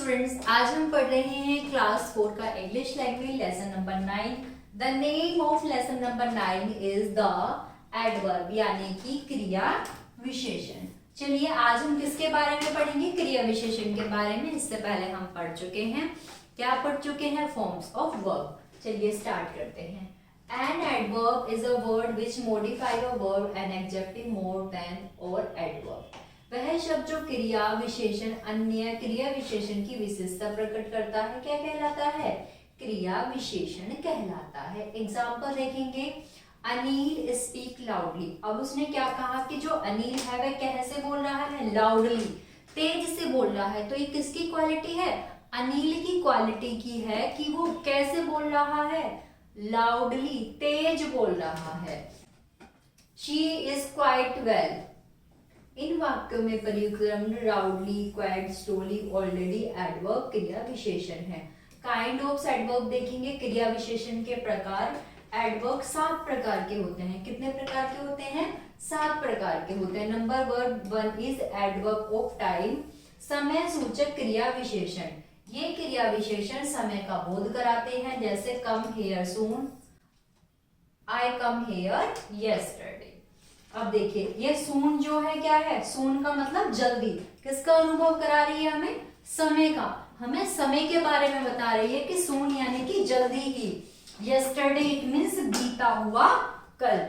Students, आज हम पढ़ रहे हैं क्लास 4 का English language lesson number 9। The name of lesson number 9 is the adverb, यानी कि क्रिया विशेषण। चलिए आज हम किसके बारे में पढ़ेंगे? क्रिया विशेषण के बारे में। इससे पहले हम पढ़ चुके हैं, क्या पढ़ चुके हैं? Forms of verb. चलिए स्टार्ट करते हैं। An adverb is a word which modify a verb and adjective more than or adverb। वह शब्द जो क्रिया विशेषण अन्य क्रिया विशेषण की विशेषता प्रकट करता है, क्या कहलाता है? क्रिया विशेषण कहलाता है। एग्जाम्पल देखेंगे, अनिल स्पीक लाउडली। अब उसने क्या कहा कि जो अनिल है वह कैसे बोल रहा है? लाउडली, तेज से बोल रहा है। तो ये किसकी क्वालिटी है? अनिल की क्वालिटी की है कि वो कैसे बोल रहा है? लाउडली, तेज बोल रहा है। She is quite well. इन वाक्यों में प्रयुक्त loudly, quite, slowly, already adverb क्रिया विशेषण है। काइंड ऑफ एडवर्ब देखेंगे, क्रिया विशेषण के प्रकार। एडवर्ब 7 प्रकार के होते हैं। कितने प्रकार के होते हैं? 7 प्रकार के होते हैं। Number 1 is adverb of time, समय सूचक क्रिया विशेषण। ये क्रिया विशेषण समय का बोध कराते हैं, जैसे come here soon, I come here yesterday. अब देखिए, ये सून जो है क्या है? सून का मतलब जल्दी। किसका अनुभव करा रही है? हमें समय का। हमें समय के बारे में बता रही है कि सून यानी कि जल्दी ही। यस्टरडे इट मीन्स बीता हुआ कल।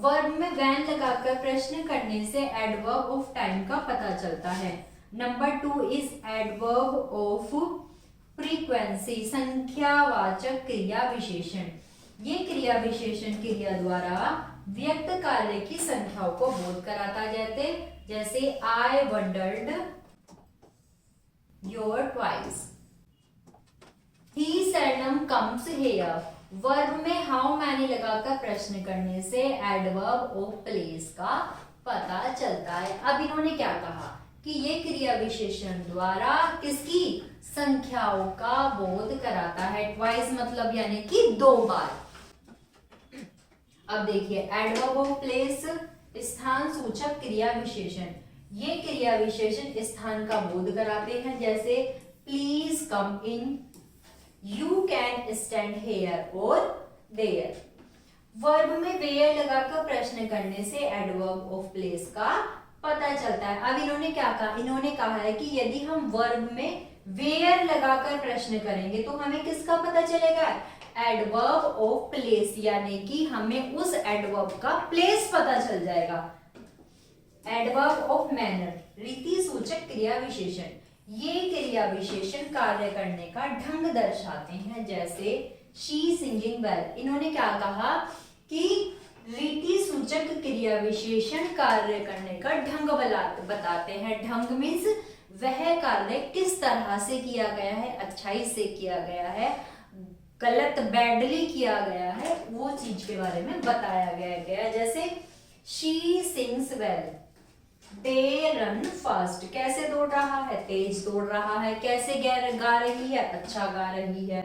वर्ब में वैन लगाकर प्रश्न करने से एडवर्ब ऑफ टाइम का पता चलता है। Number 2 is adverb of frequency, संख्यावाचक क्रिया विशेषण। ये क्रिया विशेषण क्रिया द्वारा व्यक्त कार्य की संख्याओं को बोध कराता जैसे आई wandered your twice, he seldom comes here. Verb में हाउ मैनी लगाकर प्रश्न करने से एडवर्ब ऑफ प्लेस का पता चलता है। अब इन्होंने क्या कहा कि ये क्रिया विशेषण द्वारा किसकी? संख्याओं का बोध कराता है। ट्वाइस मतलब यानी कि 2 बार। अब देखिए, एडवर्ब ऑफ प्लेस स्थान सूचक क्रिया विशेषण। ये क्रिया विशेषण स्थान का बोध कराते हैं, जैसे please come in, you can stand hair और देयर। वर्ब में वेयर लगाकर प्रश्न करने से एडवर्ब ऑफ प्लेस का पता चलता है। अब इन्होंने क्या कहा? इन्होंने कहा है कि यदि हम वर्ब में वेयर लगाकर प्रश्न करेंगे तो हमें किसका पता चलेगा? एडवर्ब ऑफ प्लेस, यानी कि हमें उस एडवर्ब का प्लेस पता चल जाएगा। एडवर्ब ऑफ मैनर, रीति सूचक क्रिया विशेषण। ये क्रिया विशेषण कार्य करने का ढंग दर्शाते हैं, जैसे शी सिंगिंग वेल। इन्होंने क्या कहा कि रीति सूचक क्रिया विशेषण कार्य करने का ढंग बताते हैं। ढंग मीन्स वह कार्य किस तरह से किया गया है, अच्छाई से किया गया है, गलत बैडली किया गया है, वो चीज के बारे में बताया गया। जैसे she sings well, they run fast. कैसे दौड़ रहा है? तेज दौड़ रहा है। कैसे गा रही है? अच्छा गा रही है।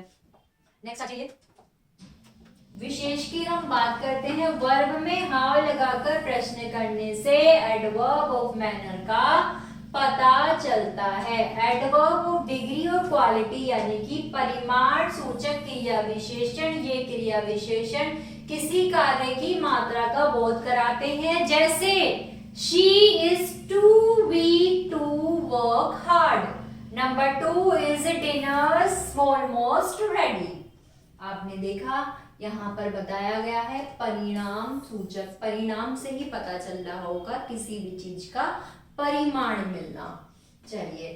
नेक्स्ट आ जाइए। विशेष की हम बात करते हैं, वर्ब में हाउ लगाकर प्रश्न करने से एडवर्ब ऑफ मैनर का पता चलता है। एडवर्ब ऑफ डिग्री और क्वालिटी, यानी कि परिमाण सूचक क्रिया विशेषण। ये क्रिया विशेषण किसी कार्य की मात्रा का बोध कराते हैं, जैसे she is too weak to work hard. Number 2 is dinner almost ready. आपने देखा, यहाँ पर बताया गया है परिणाम सूचक। परिणाम से ही पता चल रहा होगा किसी भी चीज का परिमाण मिलना। चलिए,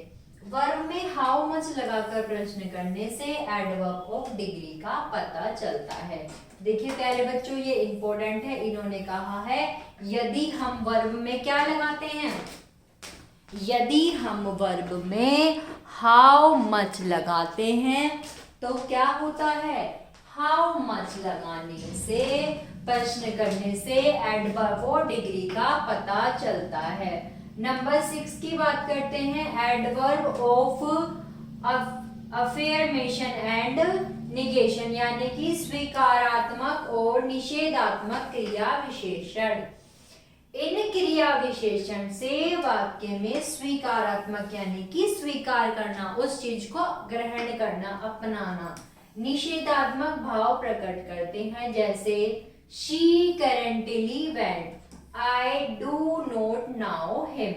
वर्ब में हाउ मच लगाकर प्रश्न करने से एडवर्ब ऑफ डिग्री का पता चलता है। देखिए प्यारे बच्चों, ये इंपॉर्टेंट है। इन्होंने कहा है यदि हम वर्ब में क्या लगाते हैं? यदि हम वर्ब में हाउ मच लगाते हैं तो क्या होता है? हाउ मच लगाने से, प्रश्न करने से एडवर्ब और डिग्री का पता चलता है। नंबर 6 की बात करते हैं, adverb of affirmation and negation, यानी कि स्वीकारात्मक और निषेधात्मक क्रिया विशेषण। इन क्रिया विशेषण से वाक्य में स्वीकारात्मक यानी कि स्वीकार करना, उस चीज को ग्रहण करना, अपनाना, निषेधात्मक भाव प्रकट करते हैं। जैसे she currently went, I do not now him.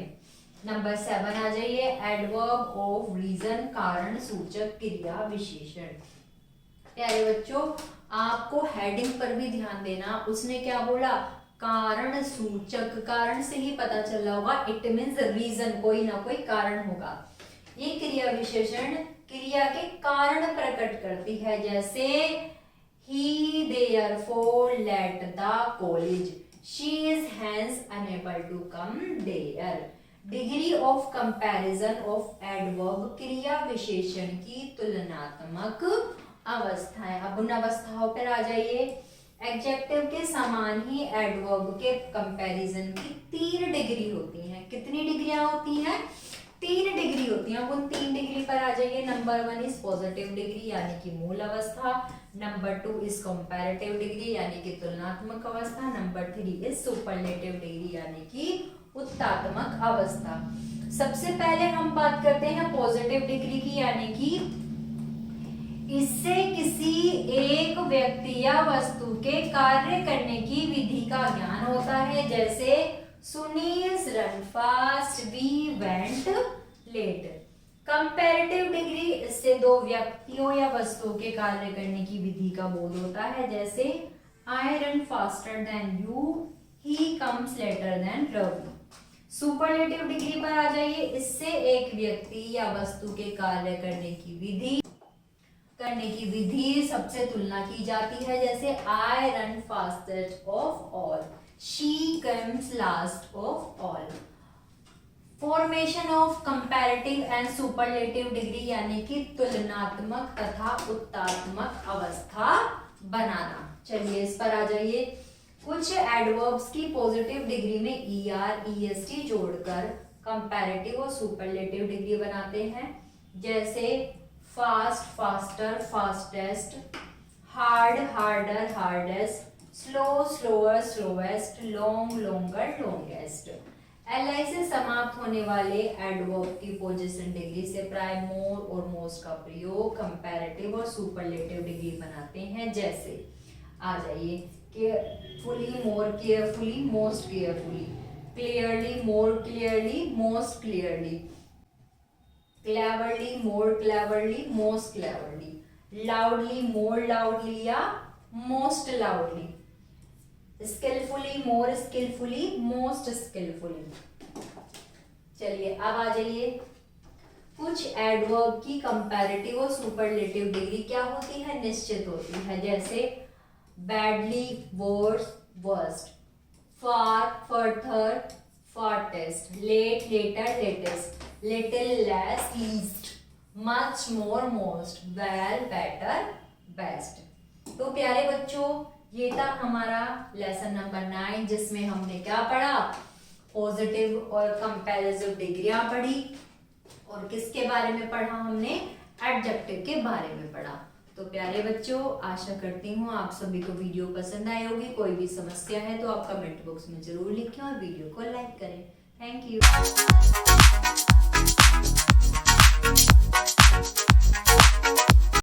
Number 7 आ जाइए, एडवर्ब ऑफ रीजन, कारण सूचक क्रिया विशेषण। प्यारे बच्चों, आपको हेडिंग पर भी ध्यान देना। उसने क्या बोला, कारण सूचक, कारण से ही पता चल रहा होगा, इट मीन्स रीजन, कोई ना कोई कारण होगा। ये क्रिया विशेषण क्रिया के कारण प्रकट करती है। जैसे he therefore left the college, she is hence unable to come there। Degree of comparison of adverb, क्रिया विशेषण की तुलनात्मक अवस्थाएं। अब उन अवस्थाओं पर आ जाइए। एडजेक्टिव के समान ही एडवर्ब के कंपैरिजन की 3 डिग्री होती हैं। कितनी डिग्रियां होती हैं? 3 डिग्री होती हैं। अब उन 3 डिग्री पर आ जाइए। नंबर 1 इज पॉजिटिव डिग्री यानी कि मूल अवस्था, नंबर 2 इज कंपैरेटिव डिग्री यानी कि तुलनात्मक अवस्था, नंबर 3 इज सुपरलेटिव डिग्री यानी कि उत्तात्मक अवस्था। सबसे पहले हम बात करते हैं पॉजिटिव डिग्री की, यानी कि इससे किसी एक व्यक्ति या वस्तु के कार्य करने की विधि का ज्ञान होता है। जैसे Sunil run fast, we went late. Comparative degree, इससे 2 व्यक्तियों या वस्तुओं के कार्य करने की विधि का बोध होता है। जैसे I run faster than you, he comes later than Ravi. Superlative degree पर आ जाइए। इससे एक व्यक्ति या वस्तु के कार्य करने की विधि सबसे तुलना की जाती है। जैसे I run fastest of all, she comes last of all. Formation of comparative and superlative degree यानी कि तुलनात्मक तथा उत्तात्मक अवस्था बनाना। चलिए इस पर आ जाइए। कुछ एडवर्ब्स की पॉजिटिव डिग्री में ER, EST जोड़कर कंपैरेटिव और सुपरलेटिव डिग्री बनाते हैं। जैसे fast, faster, fastest, hard, harder, hardest, slow, slower, slowest, long, longer, longest. LI से समाप्त होने वाले एडवर्ब की पोजीशन डिग्री से प्राय मोर और मोस्ट का प्रयोग कंपैरेटिव और सुपरलेटिव डिग्री बनाते हैं। जैसे आ जाइए, carefully, more carefully, most carefully, clearly, more clearly, most clearly, cleverly, more cleverly, most cleverly, loudly, more loudly या most loudly, skilfully, more skilfully, most skilfully. चलिए अब आ जाइए। कुछ एडवर्ब की कंपैरेटिव और सुपरलेटिव डिग्री क्या होती है? निश्चित होती है। जैसे badly, worse, worst, far, further, farthest, late, later, latest, little, less, least, much, more, most, well, better, best. तो प्यारे बच्चों, ये था हमारा लेसन नंबर 9, जिसमें हमने क्या पढ़ा? पॉजिटिव और कंपैरेटिव डिग्रियां पढ़ी। और किसके बारे में पढ़ा हमने? एडजेक्टिव के बारे में पढ़ा। तो प्यारे बच्चों, आशा करती हूँ आप सभी को वीडियो पसंद आई होगी। कोई भी समस्या है तो आप कमेंट बॉक्स में जरूर लिखें और वीडियो को लाइक करें। Thank you.